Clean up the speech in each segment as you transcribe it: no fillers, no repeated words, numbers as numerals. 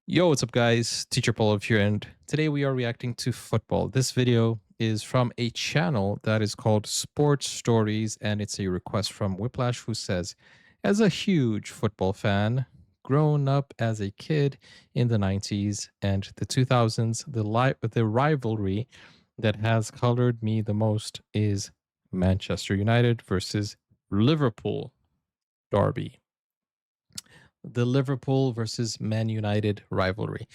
Yo, what's up guys? Teacher Paul here, and today we are reacting to football. This video is from a channel that is called Sports Stories, and it's a request from Whiplash, who says, as a huge football fan, grown up as a kid in the 90s and the 2000s, the rivalry that has colored me the most is Manchester United versus Liverpool derby. The Liverpool versus Man United rivalry.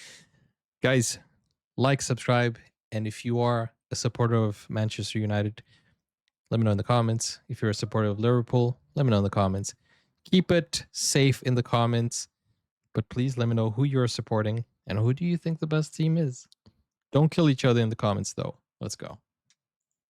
Guys, like, subscribe, and if you are a supporter of Manchester United, let me know in the comments. If you're a supporter of Liverpool, let me know in the comments. Keep it safe in the comments, but please let me know who you're supporting and who do you think the best team is. Don't kill each other in the comments, though. Let's go.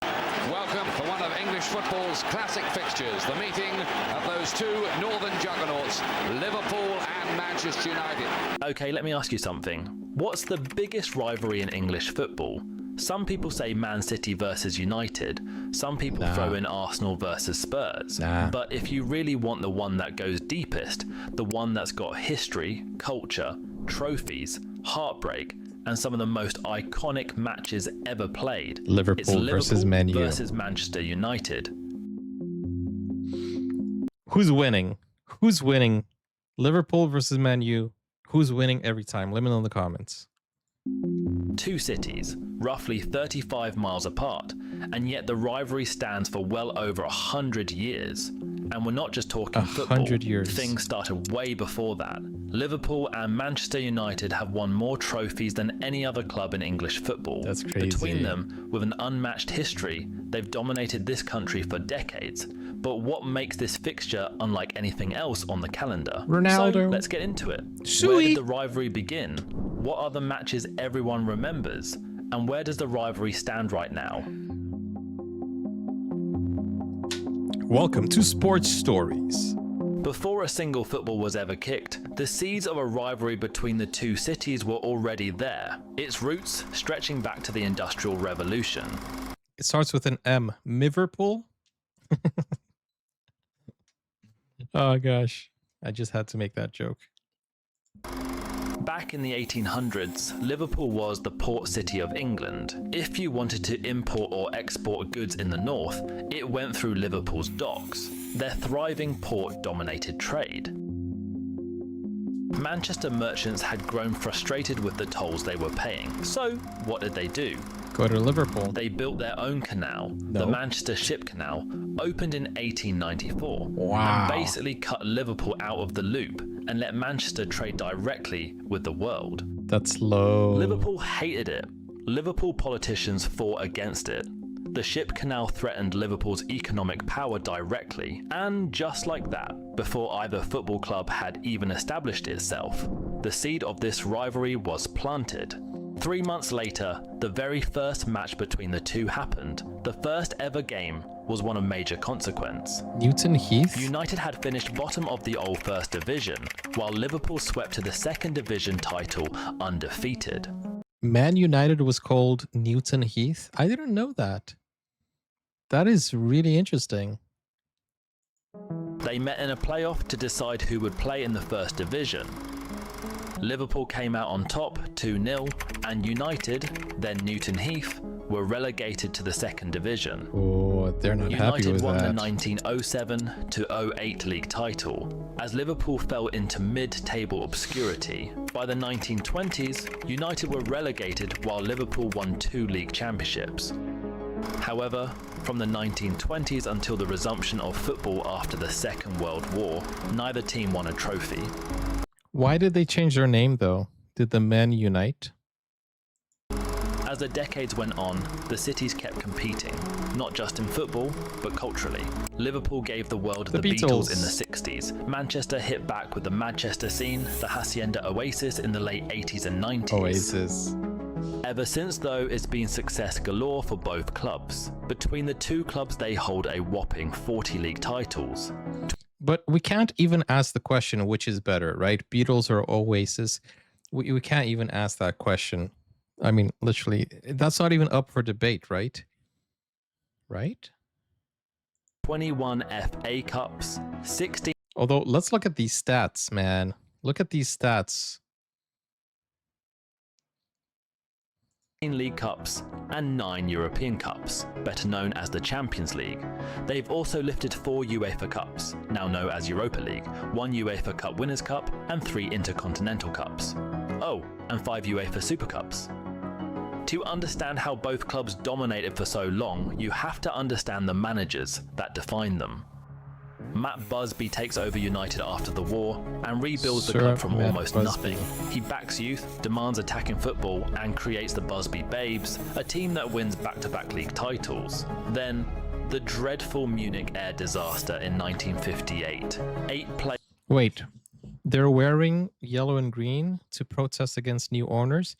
Welcome for one of English football's classic fixtures, the meeting of those two northern juggernauts, Liverpool and Manchester United. Okay, let me ask you something. What's the biggest rivalry in English football? Some people say Man City versus United. Some people throw in Arsenal versus Spurs. But if you really want the one that goes deepest, the one that's got history, culture, trophies, heartbreak, and some of the most iconic matches ever played, Liverpool versus Man U versus Manchester United. Who's winning? Who's winning? Liverpool versus Man U. Who's winning every time? Let me know in the comments. Two cities, roughly 35 miles apart, and yet the rivalry stands for well over 100 years. And we're not just talking football. 100 years. Things started way before that. Liverpool and Manchester United have won more trophies than any other club in English football. That's crazy. Between them, with an unmatched history, they've dominated this country for decades. But what makes this fixture unlike anything else on the calendar? Ronaldo. So let's get into it. Where did the rivalry begin? What are the matches everyone remembers? And where does the rivalry stand right now? Welcome to Sports Stories. Before a single football was ever kicked, the seeds of a rivalry between the two cities were already there, its roots stretching back to the Industrial Revolution. It starts with an M. Liverpool? Oh gosh, I just had to make that joke. Back in the 1800s, Liverpool was the port city of England. If you wanted to import or export goods in the north, it went through Liverpool's docks. Their thriving port dominated trade. Manchester merchants had grown frustrated with the tolls they were paying. So, what did they do? Go to Liverpool. They built their own canal, the Manchester Ship Canal, opened in 1894. Wow. And basically cut Liverpool out of the loop and let Manchester trade directly with the world. That's low. Liverpool hated it. Liverpool politicians fought against it. The Ship Canal threatened Liverpool's economic power directly, and just like that, before either football club had even established itself, the seed of this rivalry was planted. 3 months later, the very first match between the two happened. The first ever game was one of major consequence. Newton Heath? United had finished bottom of the old First Division, while Liverpool swept to the Second Division title undefeated. Man United was called Newton Heath? I didn't know that. That is really interesting. They met in a playoff to decide who would play in the First Division. Liverpool came out on top 2-0, and United, then Newton Heath, were relegated to the Second Division. Oh, they're not happy with that. United won the 1907-08 league title, as Liverpool fell into mid-table obscurity. By the 1920s, United were relegated while Liverpool won 2 league championships. However, from the 1920s until the resumption of football after the Second World War, neither team won a trophy. Why did they change their name, though? Did the men unite? As the decades went on, the cities kept competing, not just in football, but culturally. Liverpool gave the world the Beatles in the 60s. Manchester hit back with the Manchester scene, the Hacienda Oasis in the late 80s and 90s. Oasis. Ever since, though, it's been success galore for both clubs. Between the two clubs, they hold a whopping 40 league titles. But we can't even ask the question which is better, right? Beatles or Oasis? We can't even ask that question. I mean, literally, that's not even up for debate, right? Right? 21 FA Cups, 16... Although, let's look at these stats, man. Look at these stats. League Cups and 9 European Cups, better known as the Champions League. They've also lifted 4 UEFA Cups, now known as Europa League, 1 UEFA Cup Winners' Cup and 3 Intercontinental Cups. Oh, and 5 UEFA Super Cups. To understand how both clubs dominated for so long, you have to understand the managers that define them. Matt Busby takes over United after the war and rebuilds the club from almost nothing. He backs youth, demands attacking football and creates the Busby Babes, a team that wins back-to-back league titles. Then, the dreadful Munich air disaster in 1958. 8 players... Wait, they're wearing yellow and green to protest against new owners?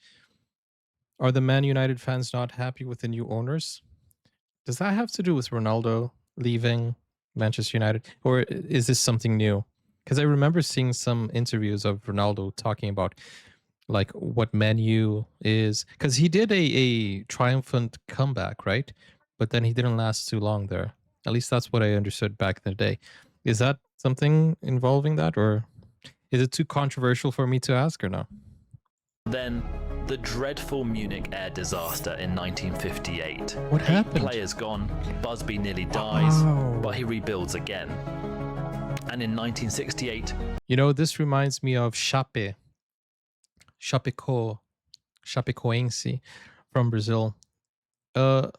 Are the Man United fans not happy with the new owners? Does that have to do with Ronaldo leaving Manchester United, or is this something new? Because I remember seeing some interviews of Ronaldo talking about like what Man U is, because he did a triumphant comeback, right? But then he didn't last too long there. At least that's what I understood back in the day. Is that something involving that, or is it too controversial for me to ask or no? Then the dreadful Munich air disaster in 1958. What happened? 8 players gone, Busby nearly dies, but he rebuilds again. And in 1968... You know, this reminds me of Chapecoense from Brazil. The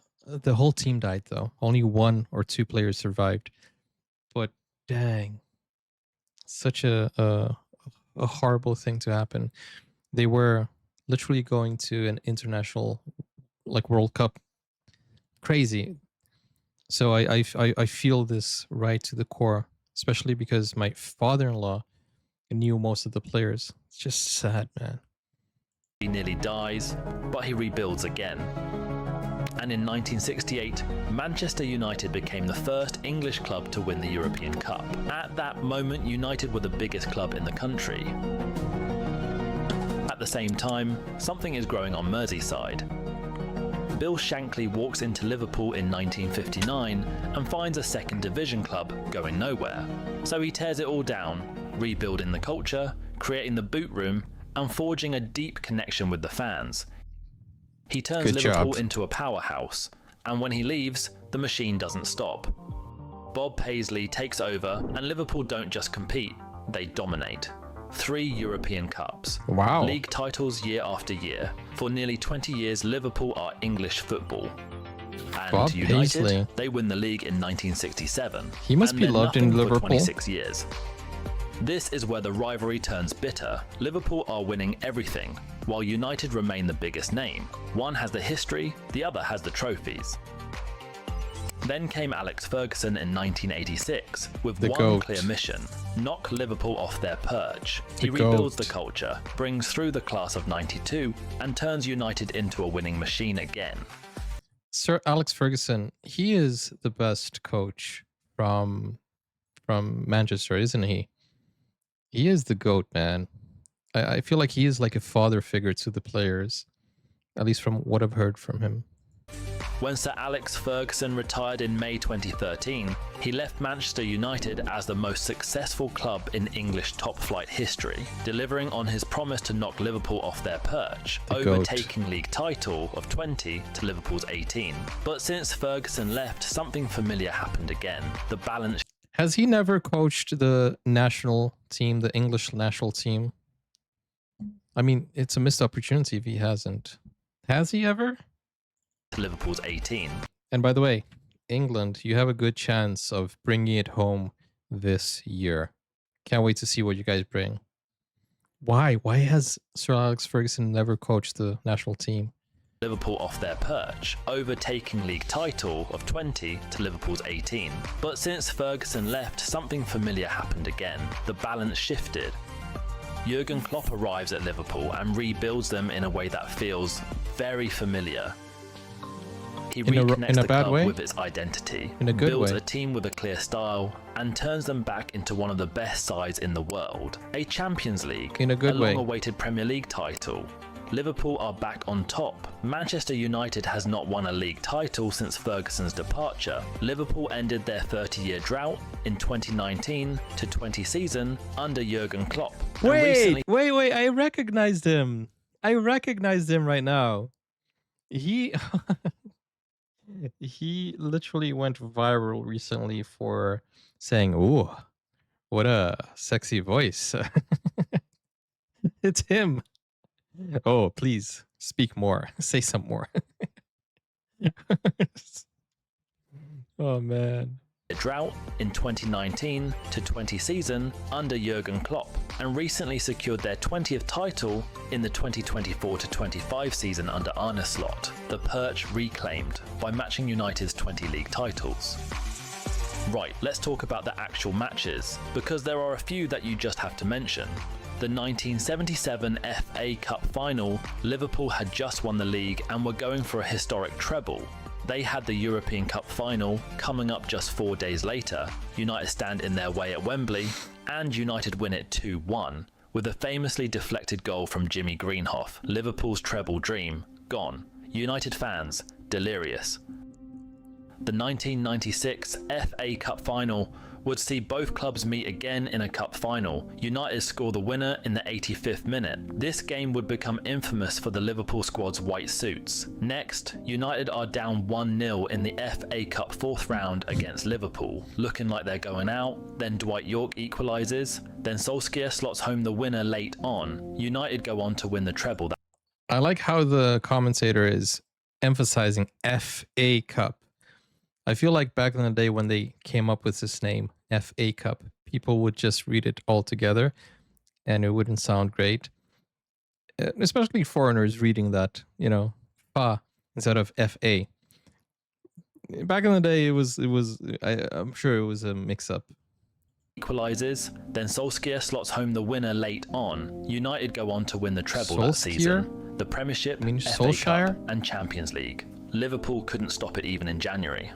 whole team died though. Only 1 or 2 players survived. But dang, such a horrible thing to happen. They were literally going to an international, like, World Cup. Crazy. So I feel this right to the core, especially because my father-in-law knew most of the players. It's just sad, man. He nearly dies, but he rebuilds again. And in 1968, Manchester United became the first English club to win the European Cup. At that moment, United were the biggest club in the country. At the same time, something is growing on Merseyside. Bill Shankly walks into Liverpool in 1959 and finds a second division club going nowhere. So he tears it all down, rebuilding the culture, creating the boot room, and forging a deep connection with the fans. He turns Liverpool into a powerhouse, and when he leaves, the machine doesn't stop. Bob Paisley takes over, and Liverpool don't just compete, they dominate. 3 European Cups. Wow. League titles year after year. For nearly 20 years, Liverpool are English football. And Bob United, Paisley. they win the league in 1967. He must be loved in Liverpool. For 26 years. This is where the rivalry turns bitter. Liverpool are winning everything, while United remain the biggest name. One has the history, the other has the trophies. Then came Alex Ferguson in 1986 with one clear mission: knock Liverpool off their perch. He rebuilds the culture, brings through the class of '92 and turns United into a winning machine again. Sir Alex Ferguson, he is the best coach from Manchester, isn't he? He is the GOAT, man. I feel like he is like a father figure to the players, at least from what I've heard from him. When Sir Alex Ferguson retired in May 2013, he left Manchester United as the most successful club in English top-flight history, delivering on his promise to knock Liverpool off their perch, overtaking league title of 20 to Liverpool's 18. But since Ferguson left, something familiar happened again. The balance... Has he never coached the national team, the English national team? I mean, it's a missed opportunity if he hasn't. Has he ever? Liverpool's 18. And by the way, England, you have a good chance of bringing it home this year. Can't wait to see what you guys bring. Why? Why has Sir Alex Ferguson never coached the national team? Liverpool off their perch, overtaking league title of 20 to Liverpool's 18. But since Ferguson left, something familiar happened again. The balance shifted. Jurgen Klopp arrives at Liverpool and rebuilds them in a way that feels very familiar. He reconnects the club with its identity, builds a team with a clear style, and turns them back into one of the best sides in the world. A Champions League, a long-awaited Premier League title. Liverpool are back on top. Manchester United has not won a league title since Ferguson's departure. Liverpool ended their 30-year drought in 2019-20 season under Jurgen Klopp. Wait, I recognized him. I recognized him right now. He he literally went viral recently for saying, "Ooh, what a sexy voice." It's him. Oh, please speak more. Say some more. Oh man. drought in 2019 to 20 season under Jurgen Klopp, and recently secured their 20th title in the 2024 to 25 season under Arne Slot, the perch reclaimed by matching United's 20 league titles. Right, let's talk about the actual matches, because there are a few that you just have to mention. The 1977 FA Cup final, Liverpool had just won the league and were going for a historic treble. They had the European Cup final coming up just 4 days later. United stand in their way at Wembley, and United win it 2-1, with a famously deflected goal from Jimmy Greenhoff. Liverpool's treble dream gone. United fans delirious. The 1996 FA Cup final would see both clubs meet again in a cup final. United score the winner in the 85th minute. This game would become infamous for the Liverpool squad's white suits. Next, United are down 1-0 in the FA Cup fourth round against Liverpool, looking like they're going out. Then Dwight Yorke equalises. Then Solskjaer slots home the winner late on. United go on to win the treble. I like how the commentator is emphasizing FA Cup. I feel like back in the day when they came up with this name, FA Cup, people would just read it all together and it wouldn't sound great. Especially foreigners reading that, FA instead of FA. Back in the day, I'm sure it was a mix up. Equalises, then Solskjaer slots home the winner late on. United go on to win the treble that season. The Premiership, FA Solskjaer? Cup and Champions League. Liverpool couldn't stop it even in January.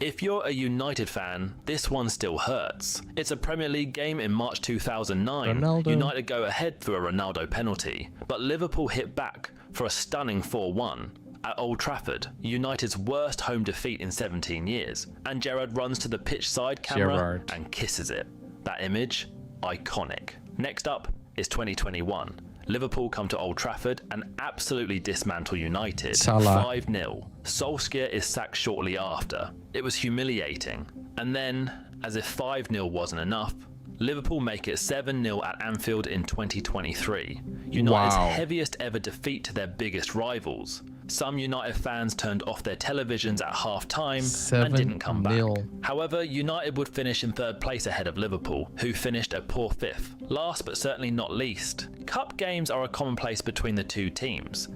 If you're a United fan, this one still hurts. It's a Premier League game in March 2009. Ronaldo. United go ahead through a Ronaldo penalty, but Liverpool hit back for a stunning 4-1. At Old Trafford, United's worst home defeat in 17 years, and Gerrard runs to the pitch side camera and kisses it. That image, iconic. Next up is 2021. Liverpool come to Old Trafford and absolutely dismantle United. Salah. 5-0. Solskjaer is sacked shortly after. It was humiliating. And then, as if 5-0 wasn't enough, Liverpool make it 7-0 at Anfield in 2023. United's heaviest ever defeat to their biggest rivals. Some United fans turned off their televisions at half-time and didn't come back. However, United would finish in third place ahead of Liverpool, who finished a poor fifth. Last but certainly not least, cup games are a commonplace between the two teams.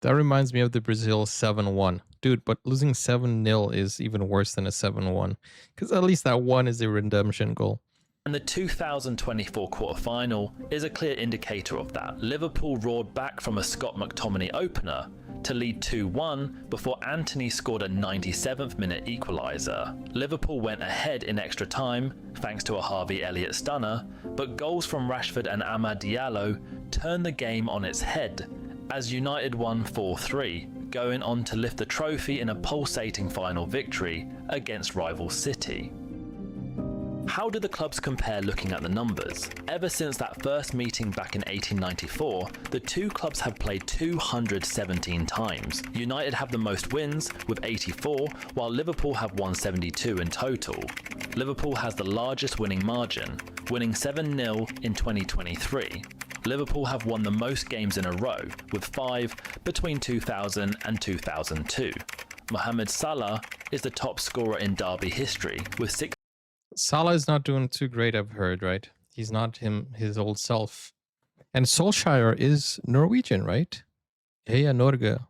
That reminds me of the Brazil 7-1. Dude, but losing 7-0 is even worse than a 7-1, because at least that one is a redemption goal. And the 2024 quarter-final is a clear indicator of that. Liverpool roared back from a Scott McTominay opener to lead 2-1 before Antony scored a 97th minute equaliser. Liverpool went ahead in extra time thanks to a Harvey Elliott stunner, but goals from Rashford and Amad Diallo turned the game on its head as United won 4-3, going on to lift the trophy in a pulsating final victory against rival City. How do the clubs compare looking at the numbers? Ever since that first meeting back in 1894, the two clubs have played 217 times. United have the most wins with 84, while Liverpool have won 72 in total. Liverpool has the largest winning margin, winning 7-0 in 2023. Liverpool have won the most games in a row, with 5 between 2000 and 2002. Mohamed Salah is the top scorer in derby history, with 6. Salah is not doing too great, I've heard, right? He's not his old self. And Solskjaer is Norwegian, right? Heia Norge.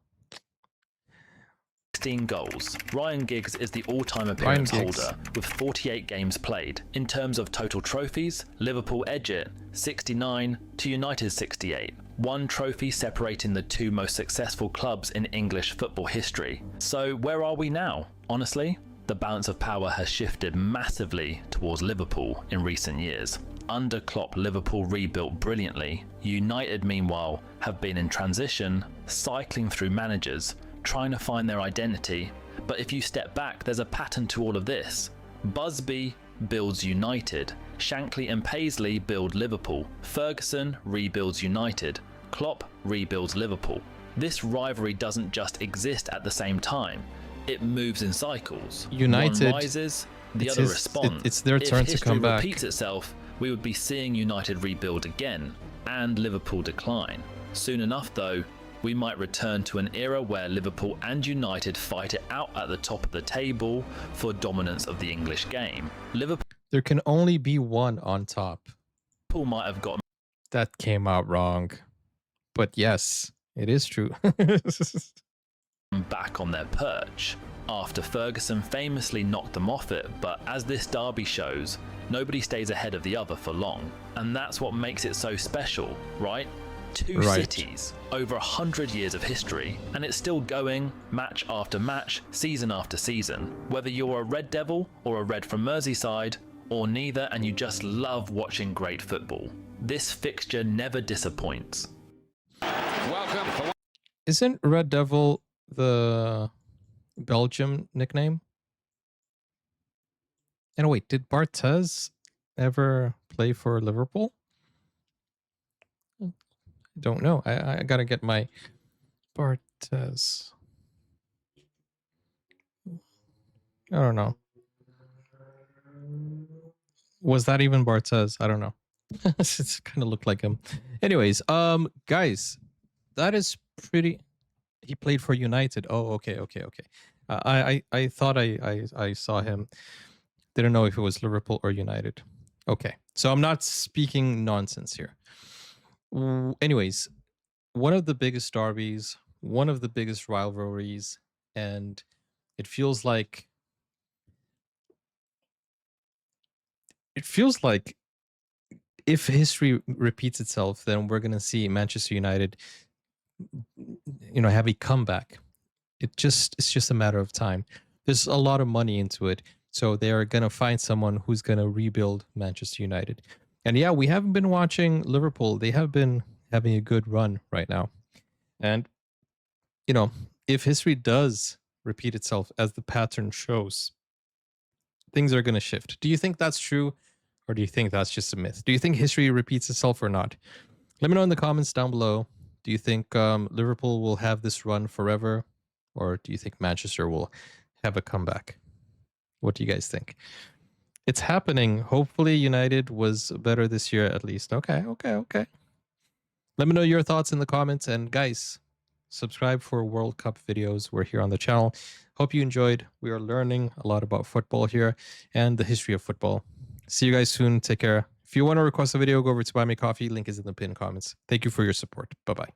16 goals. Ryan Giggs is the all-time appearance holder with 48 games played. In terms of total trophies, Liverpool edge it 69 to United's 68. One trophy separating the two most successful clubs in English football history. So where are we now? Honestly, the balance of power has shifted massively towards Liverpool in recent years. Under Klopp, Liverpool rebuilt brilliantly. United, meanwhile, have been in transition, cycling through managers, trying to find their identity. But if you step back, there's a pattern to all of this. Busby builds United. Shankly and Paisley build Liverpool. Ferguson rebuilds United. Klopp rebuilds Liverpool. This rivalry doesn't just exist at the same time, it moves in cycles. United, one rises, the other responds. It's their turn to come back. If history repeats itself, we would be seeing United rebuild again, and Liverpool decline. Soon enough though, we might return to an era where Liverpool and United fight it out at the top of the table for dominance of the English game. There can only be one on top. Liverpool might have got That came out wrong. But yes, it is true. back on their perch after Ferguson famously knocked them off it, but as this derby shows, nobody stays ahead of the other for long. And that's what makes it so special, right? Two cities, over 100 years of history, and it's still going match after match, season after season. Whether you're a Red Devil or a Red from Merseyside, or neither, and you just love watching great football, this fixture never disappoints. Welcome. Isn't Red Devil the Belgium nickname? And wait, did Barthez ever play for Liverpool? Don't know. I gotta get my Barthez. I don't know. Was that even Barthez? I don't know. It kind of looked like him. Anyways, guys, that is pretty. He played for United. Oh, okay. I thought I saw him. Didn't know if it was Liverpool or United. Okay, so I'm not speaking nonsense here. Anyways, one of the biggest derbies, one of the biggest rivalries, and it feels like if history repeats itself, then we're gonna see Manchester United, have a comeback. It's just a matter of time. There's a lot of money into it, so they are gonna find someone who's gonna rebuild Manchester United. And yeah, we haven't been watching Liverpool. They have been having a good run right now. And, if history does repeat itself as the pattern shows, things are going to shift. Do you think that's true? Or do you think that's just a myth? Do you think history repeats itself or not? Let me know in the comments down below. Do you think Liverpool will have this run forever? Or do you think Manchester will have a comeback? What do you guys think? It's happening. Hopefully United was better this year at least. Okay. Let me know your thoughts in the comments. And guys, subscribe for World Cup videos. We're here on the channel. Hope you enjoyed. We are learning a lot about football here and the history of football. See you guys soon. Take care. If you want to request a video, go over to Buy Me Coffee. Link is in the pinned comments. Thank you for your support. Bye-bye.